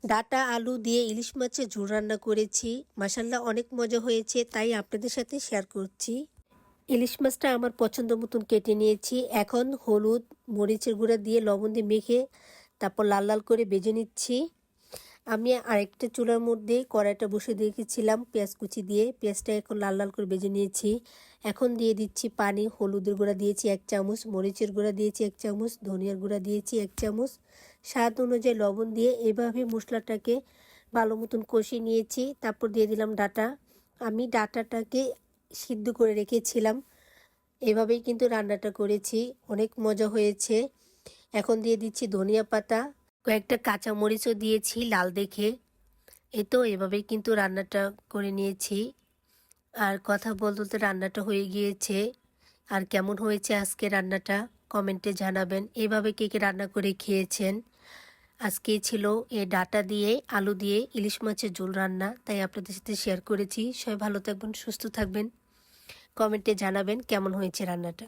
Data আলু দিয়ে ইলিশ মাছের ঝোল রান্না করেছি। মাশাল্লাহ অনেক মজা হয়েছে, তাই আপনাদের সাথে শেয়ার করছি। ইলিশ মাছটা আমার পছন্দ মতন কেটে নিয়েছি। এখন হলুদ মরিচের গুঁড়া দিয়ে লবণ দিয়ে মেখে তারপর লাল লাল করে ভেজে নিচ্ছি। আমি আরেকটা চুলার মধ্যে কড়াইটা বসে রেখেছিলাম পেঁয়াজ কুচি দিয়ে। পেঁয়াজটা এখন লাল লাল করে ভেজে নিয়েছি। এখন দিয়ে দিচ্ছি পানি। হলুদের গুঁড়া দিয়েছি 1 চামচ, মরিচের গুঁড়া দিয়েছি 1 চামচ, ধনিয়ার গুঁড়া দিয়েছি 1 চামচ, স্বাদ অনুযায়ী লবণ দিয়ে এভাবে মশলাটাকে ভালো মতন কষিয়ে নিয়েছি। তারপর দিয়ে দিলাম ডাটা। আমি ডাটাটাকে সিদ্ধ করে রেখেছিলাম। এভাবেই কিন্তু রান্নাটা করেছি, অনেক মজা হয়েছে। এখন দিয়ে দিচ্ছি ধনিয়া পাতা, কয়েকটা কাঁচা মরিচও দিয়েছি লাল দেখে। তো এভাবেই কিন্তু রান্নাটা করে নিয়েছি। আর কথা বলতে বলতে রান্নাটা হয়ে গিয়েছে। আর কেমন হয়েছে আজকে রান্নাটা কমেন্টে জানাবেন। এভাবে কে কে রান্না করে খেয়েছেন। আজকে ছিল এই ডাটা দিয়ে আলু দিয়ে ইলিশ মাছের ঝোল রান্না, তাই আপনাদের সাথে শেয়ার করেছি। সবাই ভালো থাকবেন, সুস্থ থাকবেন। কমেন্টে জানাবেন কেমন হয়েছে রান্নাটা।